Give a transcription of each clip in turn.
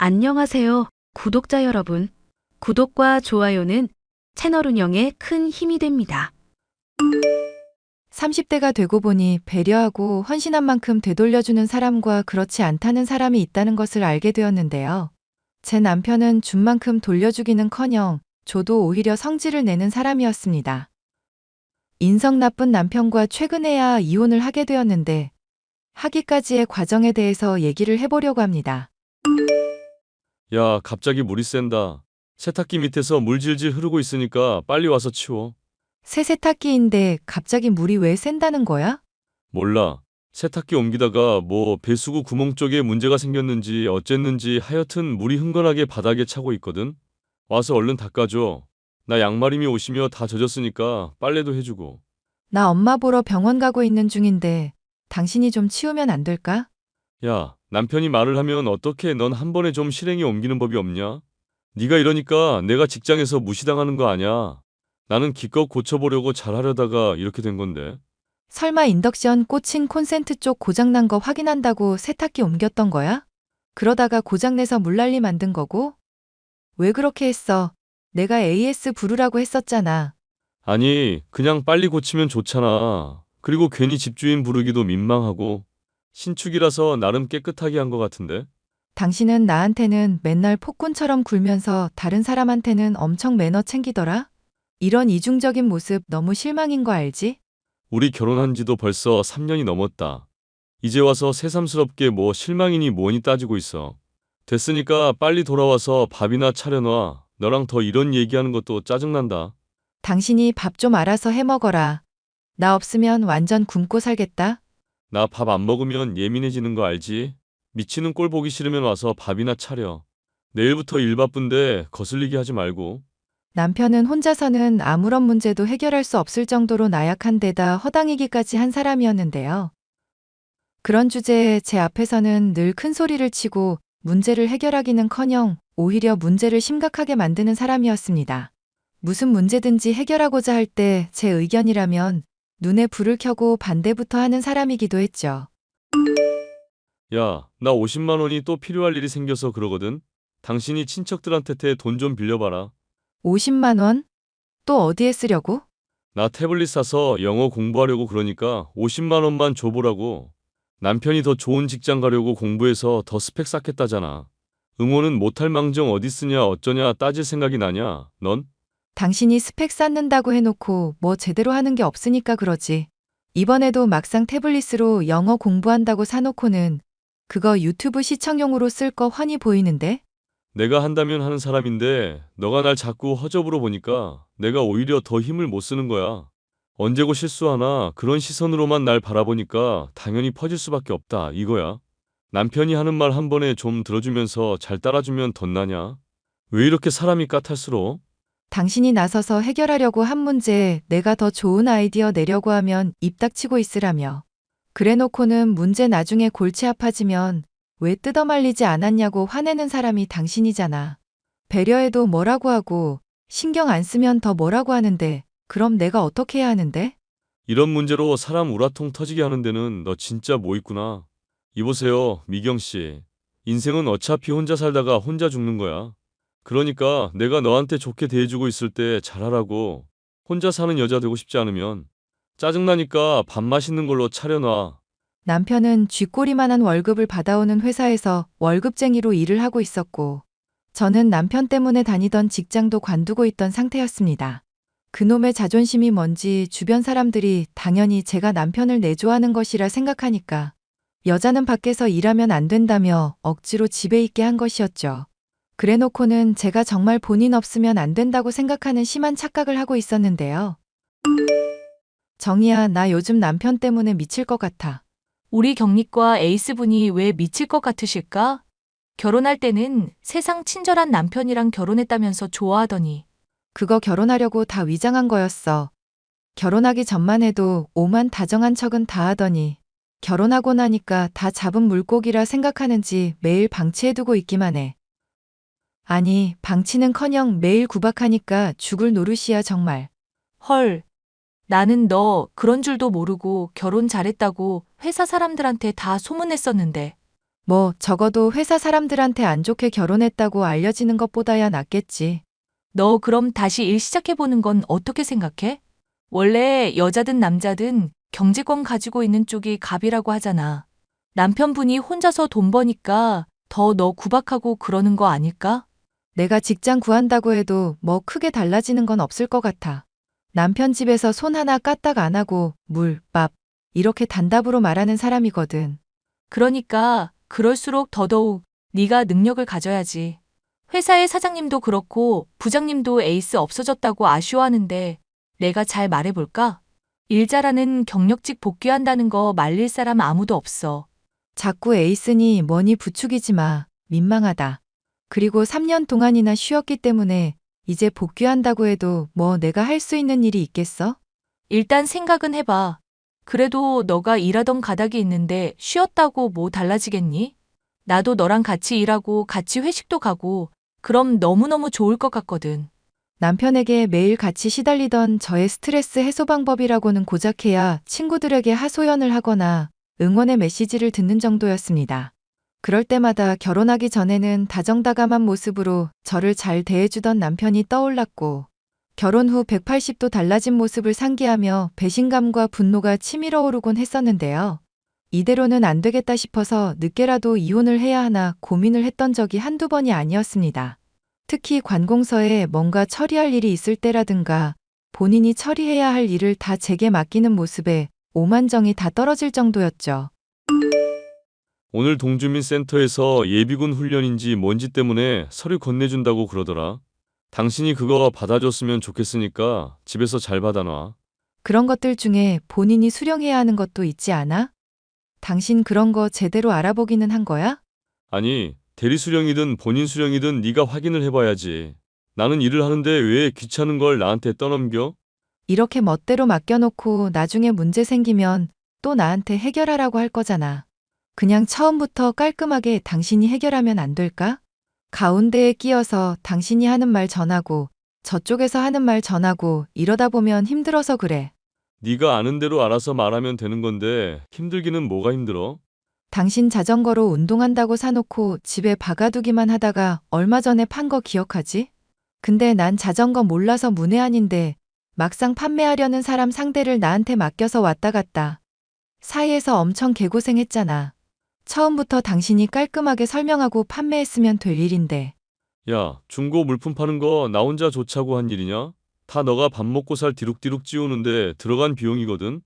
안녕하세요, 구독자 여러분. 구독과 좋아요는 채널 운영에 큰 힘이 됩니다. 30대가 되고 보니 배려하고 헌신한 만큼 되돌려주는 사람과 그렇지 않다는 사람이 있다는 것을 알게 되었는데요. 제 남편은 준 만큼 돌려주기는커녕 저도 오히려 성질을 내는 사람이었습니다. 인성 나쁜 남편과 최근에야 이혼을 하게 되었는데 하기까지의 과정에 대해서 얘기를 해보려고 합니다. 야, 갑자기 물이 샌다. 세탁기 밑에서 물 질질 흐르고 있으니까 빨리 와서 치워. 새 세탁기인데 갑자기 물이 왜 샌다는 거야? 몰라. 세탁기 옮기다가 뭐 배수구 구멍 쪽에 문제가 생겼는지 어쨌는지 하여튼 물이 흥건하게 바닥에 차고 있거든. 와서 얼른 닦아줘. 나 양말이미 옷이며 다 젖었으니까 빨래도 해주고. 나 엄마 보러 병원 가고 있는 중인데 당신이 좀 치우면 안 될까? 야, 남편이 말을 하면 어떻게 넌 한 번에 좀 실행에 옮기는 법이 없냐? 네가 이러니까 내가 직장에서 무시당하는 거 아냐? 나는 기껏 고쳐보려고 잘하려다가 이렇게 된 건데. 설마 인덕션 꽂힌 콘센트 쪽 고장난 거 확인한다고 세탁기 옮겼던 거야? 그러다가 고장내서 물난리 만든 거고? 왜 그렇게 했어? 내가 AS 부르라고 했었잖아. 아니, 그냥 빨리 고치면 좋잖아. 그리고 괜히 집주인 부르기도 민망하고. 신축이라서 나름 깨끗하게 한 것 같은데. 당신은 나한테는 맨날 폭군처럼 굴면서 다른 사람한테는 엄청 매너 챙기더라? 이런 이중적인 모습 너무 실망인 거 알지? 우리 결혼한 지도 벌써 3년이 넘었다. 이제 와서 새삼스럽게 뭐 실망이니 뭐니 따지고 있어. 됐으니까 빨리 돌아와서 밥이나 차려놔. 너랑 더 이런 얘기하는 것도 짜증난다. 당신이 밥 좀 알아서 해 먹어라. 나 없으면 완전 굶고 살겠다. 나 밥 안 먹으면 예민해지는 거 알지? 미치는 꼴 보기 싫으면 와서 밥이나 차려. 내일부터 일 바쁜데 거슬리게 하지 말고. 남편은 혼자서는 아무런 문제도 해결할 수 없을 정도로 나약한 데다 허당이기까지 한 사람이었는데요. 그런 주제에 제 앞에서는 늘 큰 소리를 치고 문제를 해결하기는커녕 오히려 문제를 심각하게 만드는 사람이었습니다. 무슨 문제든지 해결하고자 할 때 제 의견이라면 눈에 불을 켜고 반대부터 하는 사람이기도 했죠. 야, 나 50만 원이 또 필요할 일이 생겨서 그러거든. 당신이 친척들한테 돈 좀 빌려봐라. 50만 원? 또 어디에 쓰려고? 나 태블릿 사서 영어 공부하려고 그러니까 50만 원만 줘보라고. 남편이 더 좋은 직장 가려고 공부해서 더 스펙 쌓겠다잖아. 응원은 못할 망정 어디 쓰냐 어쩌냐 따질 생각이 나냐, 넌? 당신이 스펙 쌓는다고 해놓고 뭐 제대로 하는 게 없으니까 그러지. 이번에도 막상 태블릿으로 영어 공부한다고 사놓고는 그거 유튜브 시청용으로 쓸 거 훤히 보이는데? 내가 한다면 하는 사람인데 너가 날 자꾸 허접으로 보니까 내가 오히려 더 힘을 못 쓰는 거야. 언제고 실수하나 그런 시선으로만 날 바라보니까 당연히 퍼질 수밖에 없다 이거야. 남편이 하는 말 한 번에 좀 들어주면서 잘 따라주면 덧나냐? 왜 이렇게 사람이 까탈스러워? 당신이 나서서 해결하려고 한 문제에 내가 더 좋은 아이디어 내려고 하면 입 닥치고 있으라며. 그래놓고는 문제 나중에 골치 아파지면 왜 뜯어말리지 않았냐고 화내는 사람이 당신이잖아. 배려해도 뭐라고 하고 신경 안 쓰면 더 뭐라고 하는데 그럼 내가 어떻게 해야 하는데? 이런 문제로 사람 우라통 터지게 하는 데는 너 진짜 뭐 있구나. 이보세요, 미경 씨. 인생은 어차피 혼자 살다가 혼자 죽는 거야. 그러니까 내가 너한테 좋게 대해주고 있을 때 잘하라고. 혼자 사는 여자 되고 싶지 않으면 짜증나니까 밥 맛있는 걸로 차려놔. 남편은 쥐꼬리만한 월급을 받아오는 회사에서 월급쟁이로 일을 하고 있었고 저는 남편 때문에 다니던 직장도 관두고 있던 상태였습니다. 그놈의 자존심이 뭔지 주변 사람들이 당연히 제가 남편을 내조하는 것이라 생각하니까 여자는 밖에서 일하면 안 된다며 억지로 집에 있게 한 것이었죠. 그래놓고는 제가 정말 본인 없으면 안 된다고 생각하는 심한 착각을 하고 있었는데요. 정희야, 나 요즘 남편 때문에 미칠 것 같아. 우리 경리과 에이스분이 왜 미칠 것 같으실까? 결혼할 때는 세상 친절한 남편이랑 결혼했다면서 좋아하더니. 그거 결혼하려고 다 위장한 거였어. 결혼하기 전만 해도 오만 다정한 척은 다 하더니 결혼하고 나니까 다 잡은 물고기라 생각하는지 매일 방치해두고 있기만 해. 아니, 방치는커녕 매일 구박하니까 죽을 노릇이야 정말. 헐, 나는 너 그런 줄도 모르고 결혼 잘했다고 회사 사람들한테 다 소문냈었는데. 뭐 적어도 회사 사람들한테 안 좋게 결혼했다고 알려지는 것보다야 낫겠지. 너 그럼 다시 일 시작해보는 건 어떻게 생각해? 원래 여자든 남자든 경제권 가지고 있는 쪽이 갑이라고 하잖아. 남편분이 혼자서 돈 버니까 더 너 구박하고 그러는 거 아닐까? 내가 직장 구한다고 해도 뭐 크게 달라지는 건 없을 것 같아. 남편 집에서 손 하나 까딱 안 하고 물, 밥 이렇게 단답으로 말하는 사람이거든. 그러니까 그럴수록 더더욱 네가 능력을 가져야지. 회사의 사장님도 그렇고 부장님도 에이스 없어졌다고 아쉬워하는데 내가 잘 말해볼까? 일 잘하는 경력직 복귀한다는 거 말릴 사람 아무도 없어. 자꾸 에이스니 뭐니 부추기지 마. 민망하다. 그리고 3년 동안이나 쉬었기 때문에 이제 복귀한다고 해도 뭐 내가 할 수 있는 일이 있겠어? 일단 생각은 해봐. 그래도 너가 일하던 가닥이 있는데 쉬었다고 뭐 달라지겠니? 나도 너랑 같이 일하고 같이 회식도 가고 그럼 너무너무 좋을 것 같거든. 남편에게 매일 같이 시달리던 저의 스트레스 해소 방법이라고는 고작해야 친구들에게 하소연을 하거나 응원의 메시지를 듣는 정도였습니다. 그럴 때마다 결혼하기 전에는 다정다감한 모습으로 저를 잘 대해주던 남편이 떠올랐고, 결혼 후 180도 달라진 모습을 상기하며 배신감과 분노가 치밀어 오르곤 했었는데요. 이대로는 안 되겠다 싶어서 늦게라도 이혼을 해야 하나 고민을 했던 적이 한두 번이 아니었습니다. 특히 관공서에 뭔가 처리할 일이 있을 때라든가 본인이 처리해야 할 일을 다 제게 맡기는 모습에 오만정이 다 떨어질 정도였죠. 오늘 동주민센터에서 예비군 훈련인지 뭔지 때문에 서류 건네준다고 그러더라. 당신이 그거 받아줬으면 좋겠으니까 집에서 잘 받아놔. 그런 것들 중에 본인이 수령해야 하는 것도 있지 않아? 당신 그런 거 제대로 알아보기는 한 거야? 아니, 대리 수령이든 본인 수령이든 네가 확인을 해봐야지. 나는 일을 하는데 왜 귀찮은 걸 나한테 떠넘겨? 이렇게 멋대로 맡겨놓고 나중에 문제 생기면 또 나한테 해결하라고 할 거잖아. 그냥 처음부터 깔끔하게 당신이 해결하면 안 될까? 가운데에 끼어서 당신이 하는 말 전하고 저쪽에서 하는 말 전하고 이러다 보면 힘들어서 그래. 네가 아는 대로 알아서 말하면 되는 건데 힘들기는 뭐가 힘들어? 당신 자전거로 운동한다고 사놓고 집에 박아두기만 하다가 얼마 전에 판 거 기억하지? 근데 난 자전거 몰라서 문외한인데 막상 판매하려는 사람 상대를 나한테 맡겨서 왔다 갔다. 사이에서 엄청 개고생했잖아. 처음부터 당신이 깔끔하게 설명하고 판매했으면 될 일인데. 야, 중고 물품 파는 거 나 혼자 좋자고 한 일이냐? 다 너가 밥 먹고 살 디룩디룩 찌우는데 들어간 비용이거든?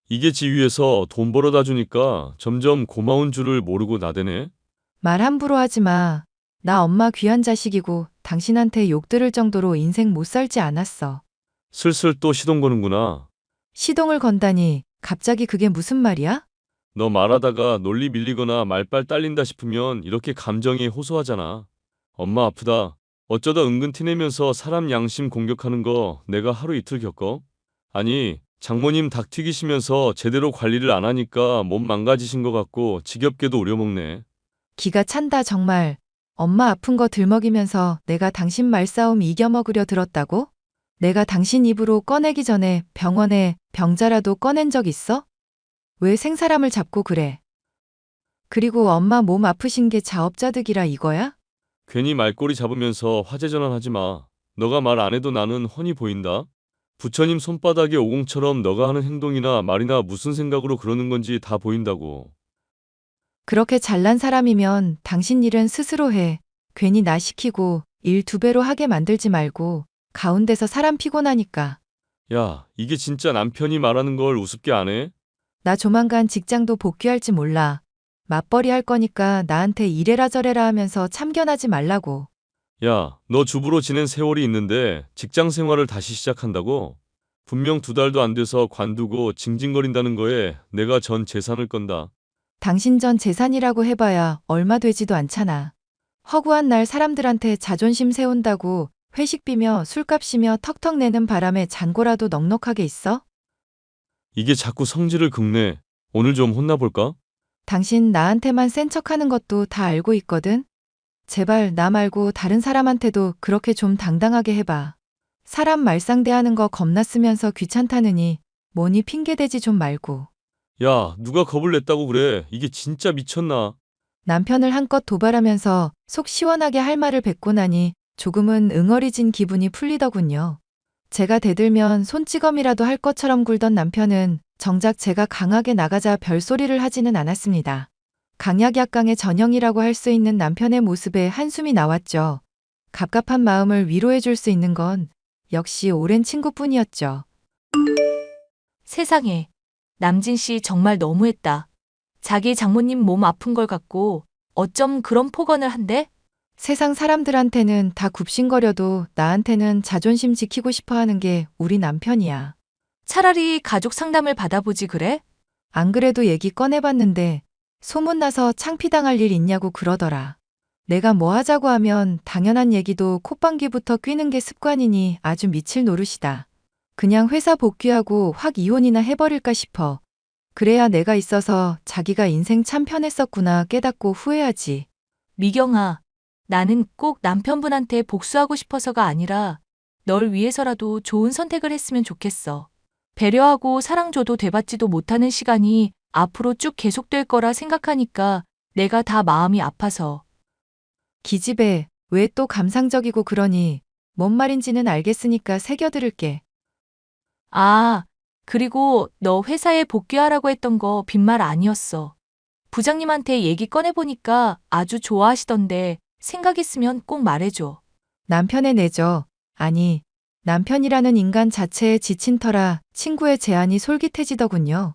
이게 지위에서 돈 벌어다 주니까 점점 고마운 줄을 모르고 나대네? 말 함부로 하지 마. 나 엄마 귀한 자식이고 당신한테 욕 들을 정도로 인생 못 살지 않았어. 슬슬 또 시동 거는구나. 시동을 건다니 갑자기 그게 무슨 말이야? 너 말하다가 논리 밀리거나 말빨 딸린다 싶으면 이렇게 감정이 호소하잖아. 엄마 아프다. 어쩌다 은근 티내면서 사람 양심 공격하는 거 내가 하루 이틀 겪어? 아니, 장모님 닭 튀기시면서 제대로 관리를 안 하니까 몸 망가지신 것 같고 지겹게도 우려먹네. 기가 찬다 정말. 엄마 아픈 거 들먹이면서 내가 당신 말싸움 이겨먹으려 들었다고? 내가 당신 입으로 꺼내기 전에 병원에 병자라도 꺼낸 적 있어? 왜 생사람을 잡고 그래? 그리고 엄마 몸 아프신 게 자업자득이라 이거야? 괜히 말꼬리 잡으면서 화제 전환하지 마. 너가 말 안 해도 나는 훤히 보인다. 부처님 손바닥에 오공처럼 너가 하는 행동이나 말이나 무슨 생각으로 그러는 건지 다 보인다고. 그렇게 잘난 사람이면 당신 일은 스스로 해. 괜히 나 시키고 일 2배로 하게 만들지 말고 가운데서 사람 피곤하니까. 야, 이게 진짜 남편이 말하는 걸 우습게 안 해? 나 조만간 직장도 복귀할지 몰라. 맞벌이 할 거니까 나한테 이래라 저래라 하면서 참견하지 말라고. 야, 너 주부로 지낸 세월이 있는데 직장 생활을 다시 시작한다고? 분명 2달도 안 돼서 관두고 징징거린다는 거에 내가 전 재산을 건다. 당신 전 재산이라고 해봐야 얼마 되지도 않잖아. 허구한 날 사람들한테 자존심 세운다고 회식비며 술값이며 턱턱 내는 바람에 잔고라도 넉넉하게 있어? 이게 자꾸 성질을 긁네. 오늘 좀 혼나볼까? 당신 나한테만 센 척하는 것도 다 알고 있거든? 제발 나 말고 다른 사람한테도 그렇게 좀 당당하게 해봐. 사람 말상대하는 거 겁났으면서 귀찮다느니 뭐니 핑계대지 좀 말고. 야, 누가 겁을 냈다고 그래. 이게 진짜 미쳤나? 남편을 한껏 도발하면서 속 시원하게 할 말을 뱉고 나니 조금은 응어리진 기분이 풀리더군요. 제가 대들면 손찌검이라도 할 것처럼 굴던 남편은 정작 제가 강하게 나가자 별소리를 하지는 않았습니다. 강약약강의 전형이라고 할 수 있는 남편의 모습에 한숨이 나왔죠. 갑갑한 마음을 위로해 줄 수 있는 건 역시 오랜 친구뿐이었죠. 세상에. 남진 씨 정말 너무했다. 자기 장모님 몸 아픈 걸 갖고 어쩜 그런 폭언을 한대? 세상 사람들한테는 다 굽신거려도 나한테는 자존심 지키고 싶어 하는 게 우리 남편이야. 차라리 가족 상담을 받아보지 그래? 안 그래도 얘기 꺼내봤는데 소문나서 창피당할 일 있냐고 그러더라. 내가 뭐 하자고 하면 당연한 얘기도 콧방귀부터 뀌는 게 습관이니 아주 미칠 노릇이다. 그냥 회사 복귀하고 확 이혼이나 해버릴까 싶어. 그래야 내가 있어서 자기가 인생 참 편했었구나 깨닫고 후회하지. 미경아, 나는 꼭 남편분한테 복수하고 싶어서가 아니라 널 위해서라도 좋은 선택을 했으면 좋겠어. 배려하고 사랑 줘도 돼받지도 못하는 시간이 앞으로 쭉 계속될 거라 생각하니까 내가 다 마음이 아파서. 기집애, 왜 또 감상적이고 그러니? 뭔 말인지는 알겠으니까 새겨들을게. 아, 그리고 너 회사에 복귀하라고 했던 거 빈말 아니었어. 부장님한테 얘기 꺼내보니까 아주 좋아하시던데 생각 있으면 꼭 말해줘. 남편의 내저, 아니, 남편이라는 인간 자체에 지친 터라 친구의 제안이 솔깃해지더군요.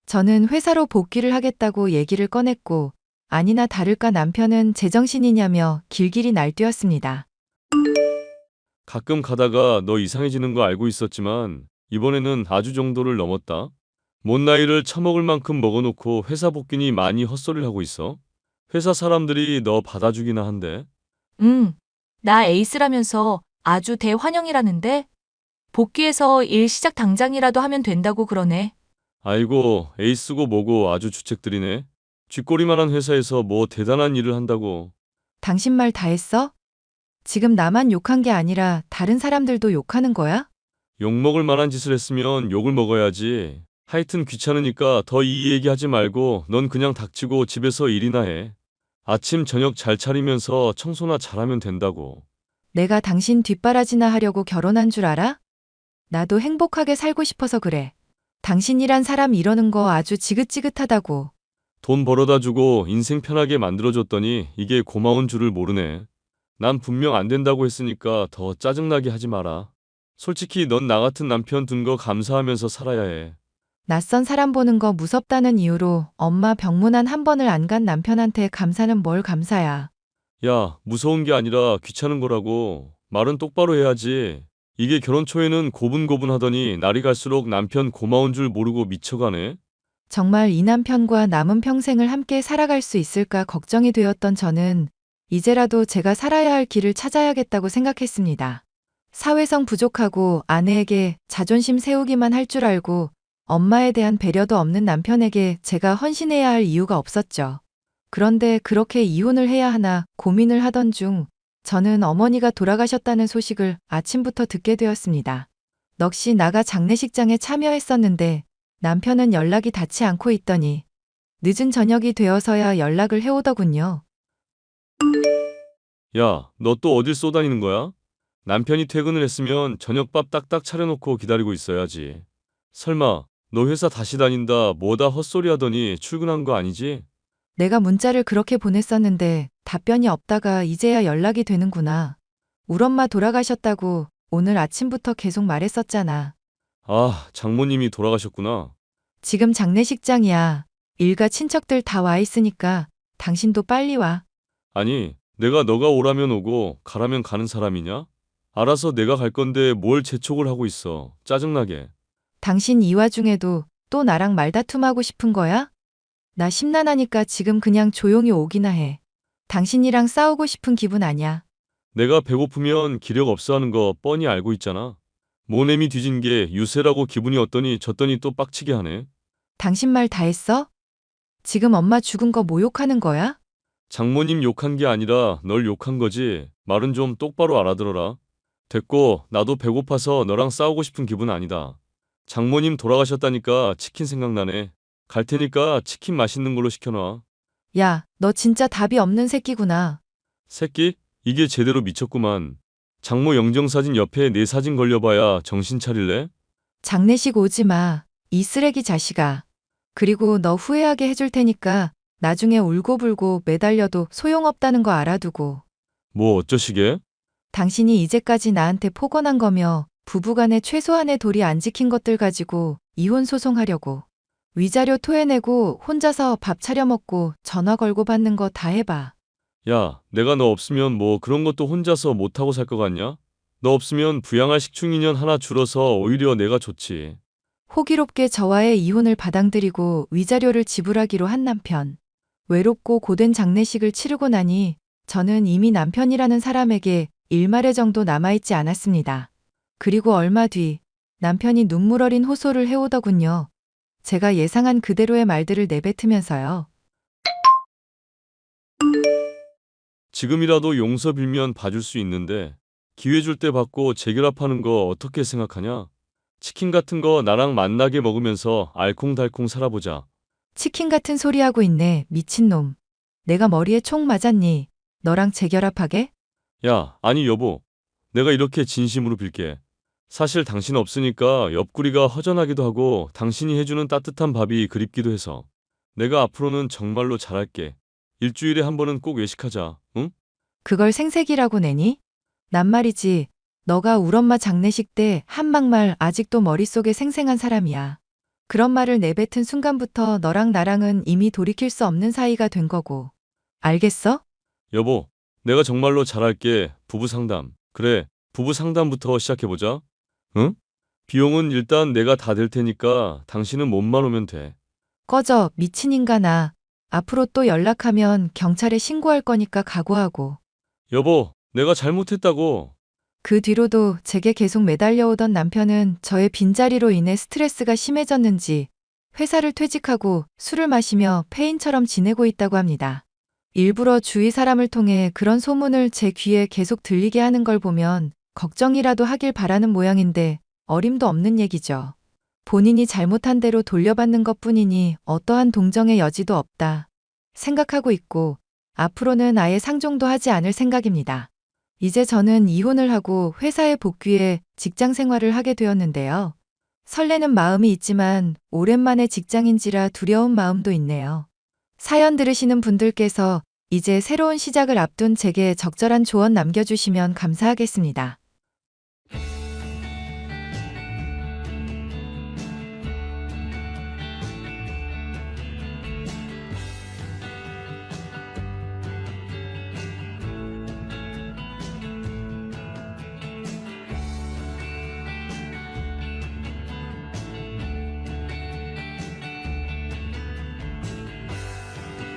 저는 회사로 복귀를 하겠다고 얘기를 꺼냈고, 아니나 다를까 남편은 제정신이냐며 길길이 날뛰었습니다. 가끔 가다가 너 이상해지는 거 알고 있었지만 이번에는 아주 정도를 넘었다. 뭔 나이를 처먹을 만큼 먹어놓고 회사 복귀니 많이 헛소리를 하고 있어. 회사 사람들이 너 받아주기나 한데. 나 에이스라면서 아주 대환영이라는데? 복귀해서 일 시작 당장이라도 하면 된다고 그러네. 아이고 에이스고 뭐고 아주 주책들이네. 쥐꼬리만한 회사에서 뭐 대단한 일을 한다고. 당신 말 다 했어? 지금 나만 욕한 게 아니라 다른 사람들도 욕하는 거야? 욕먹을 만한 짓을 했으면 욕을 먹어야지. 하여튼 귀찮으니까 더 이 얘기하지 말고 넌 그냥 닥치고 집에서 일이나 해. 아침 저녁 잘 차리면서 청소나 잘하면 된다고. 내가 당신 뒷바라지나 하려고 결혼한 줄 알아? 나도 행복하게 살고 싶어서 그래. 당신이란 사람 이러는 거 아주 지긋지긋하다고. 돈 벌어다 주고 인생 편하게 만들어줬더니 이게 고마운 줄을 모르네. 난 분명 안 된다고 했으니까 더 짜증나게 하지 마라. 솔직히 넌 나 같은 남편 둔 거 감사하면서 살아야 해. 낯선 사람 보는 거 무섭다는 이유로 엄마 병문안 한 번을 안 간 남편한테 감사는 뭘 감사야. 야, 무서운 게 아니라 귀찮은 거라고. 말은 똑바로 해야지. 이게 결혼 초에는 고분고분하더니 날이 갈수록 남편 고마운 줄 모르고 미쳐가네. 정말 이 남편과 남은 평생을 함께 살아갈 수 있을까 걱정이 되었던 저는 이제라도 제가 살아야 할 길을 찾아야겠다고 생각했습니다. 사회성 부족하고 아내에게 자존심 세우기만 할 줄 알고 엄마에 대한 배려도 없는 남편에게 제가 헌신해야 할 이유가 없었죠. 그런데 그렇게 이혼을 해야 하나 고민을 하던 중 저는 어머니가 돌아가셨다는 소식을 아침부터 듣게 되었습니다. 넋이 나가 장례식장에 참여했었는데 남편은 연락이 닿지 않고 있더니 늦은 저녁이 되어서야 연락을 해오더군요. 야, 너 또 어딜 쏘다니는 거야? 남편이 퇴근을 했으면 저녁밥 딱딱 차려놓고 기다리고 있어야지. 설마 너 회사 다시 다닌다 뭐다 헛소리 하더니 출근한 거 아니지? 내가 문자를 그렇게 보냈었는데 답변이 없다가 이제야 연락이 되는구나. 우리 엄마 돌아가셨다고 오늘 아침부터 계속 말했었잖아. 아, 장모님이 돌아가셨구나. 지금 장례식장이야. 일가 친척들 다 와 있으니까 당신도 빨리 와. 아니, 내가 너가 오라면 오고 가라면 가는 사람이냐? 알아서 내가 갈 건데 뭘 재촉을 하고 있어. 짜증나게. 당신 이 와중에도 또 나랑 말다툼하고 싶은 거야? 나 심란하니까 지금 그냥 조용히 오기나 해. 당신이랑 싸우고 싶은 기분 아냐. 내가 배고프면 기력 없어 하는 거 뻔히 알고 있잖아. 모nem이 뒤진 게 유세라고 기분이 어떠니 졌더니 또 빡치게 하네. 당신 말 다 했어? 지금 엄마 죽은 거 모욕하는 거야? 장모님 욕한 게 아니라 널 욕한 거지. 말은 좀 똑바로 알아들어라. 됐고, 나도 배고파서 너랑 싸우고 싶은 기분 아니다. 장모님 돌아가셨다니까 치킨 생각나네. 갈 테니까 치킨 맛있는 걸로 시켜놔. 야, 너 진짜 답이 없는 새끼구나. 새끼? 이게 제대로 미쳤구만. 장모 영정사진 옆에 내 사진 걸려봐야 정신 차릴래? 장례식 오지 마. 이 쓰레기 자식아. 그리고 너 후회하게 해줄 테니까 나중에 울고불고 매달려도 소용없다는 거 알아두고. 뭐 어쩌시게? 당신이 이제까지 나한테 포건한 거며 부부간에 최소한의 도리 안 지킨 것들 가지고 이혼 소송하려고. 위자료 토해내고 혼자서 밥 차려 먹고 전화 걸고 받는 거 다 해봐. 야, 내가 너 없으면 뭐 그런 것도 혼자서 못하고 살 것 같냐? 너 없으면 부양할 식충인연 하나 줄어서 오히려 내가 좋지. 호기롭게 저와의 이혼을 받아들이고 위자료를 지불하기로 한 남편. 외롭고 고된 장례식을 치르고 나니 저는 이미 남편이라는 사람에게 일말의 정도 남아있지 않았습니다. 그리고 얼마 뒤 남편이 눈물 어린 호소를 해오더군요. 제가 예상한 그대로의 말들을 내뱉으면서요. 지금이라도 용서 빌면 봐줄 수 있는데 기회 줄 때 받고 재결합하는 거 어떻게 생각하냐? 치킨 같은 거 나랑 만나게 먹으면서 알콩달콩 살아보자. 치킨 같은 소리 하고 있네, 미친놈. 내가 머리에 총 맞았니? 너랑 재결합하게? 야, 아니 여보. 내가 이렇게 진심으로 빌게. 사실 당신 없으니까 옆구리가 허전하기도 하고 당신이 해주는 따뜻한 밥이 그립기도 해서. 내가 앞으로는 정말로 잘할게. 일주일에 한 번은 꼭 외식하자. 응? 그걸 생색이라고 내니? 난 말이지. 너가 울 엄마 장례식 때 한막말 아직도 머릿속에 생생한 사람이야. 그런 말을 내뱉은 순간부터 너랑 나랑은 이미 돌이킬 수 없는 사이가 된 거고. 알겠어? 여보, 내가 정말로 잘할게. 부부 상담. 그래, 부부 상담부터 시작해보자. 응? 비용은 일단 내가 다 댈 테니까 당신은 몸만 오면 돼. 꺼져, 미친 인간아. 앞으로 또 연락하면 경찰에 신고할 거니까 각오하고. 여보, 내가 잘못했다고. 그 뒤로도 제게 계속 매달려오던 남편은 저의 빈자리로 인해 스트레스가 심해졌는지 회사를 퇴직하고 술을 마시며 폐인처럼 지내고 있다고 합니다. 일부러 주위 사람을 통해 그런 소문을 제 귀에 계속 들리게 하는 걸 보면 걱정이라도 하길 바라는 모양인데 어림도 없는 얘기죠. 본인이 잘못한 대로 돌려받는 것뿐이니 어떠한 동정의 여지도 없다 생각하고 있고 앞으로는 아예 상종도 하지 않을 생각입니다. 이제 저는 이혼을 하고 회사에 복귀해 직장 생활을 하게 되었는데요. 설레는 마음이 있지만 오랜만에 직장인지라 두려운 마음도 있네요. 사연 들으시는 분들께서 이제 새로운 시작을 앞둔 제게 적절한 조언 남겨주시면 감사하겠습니다.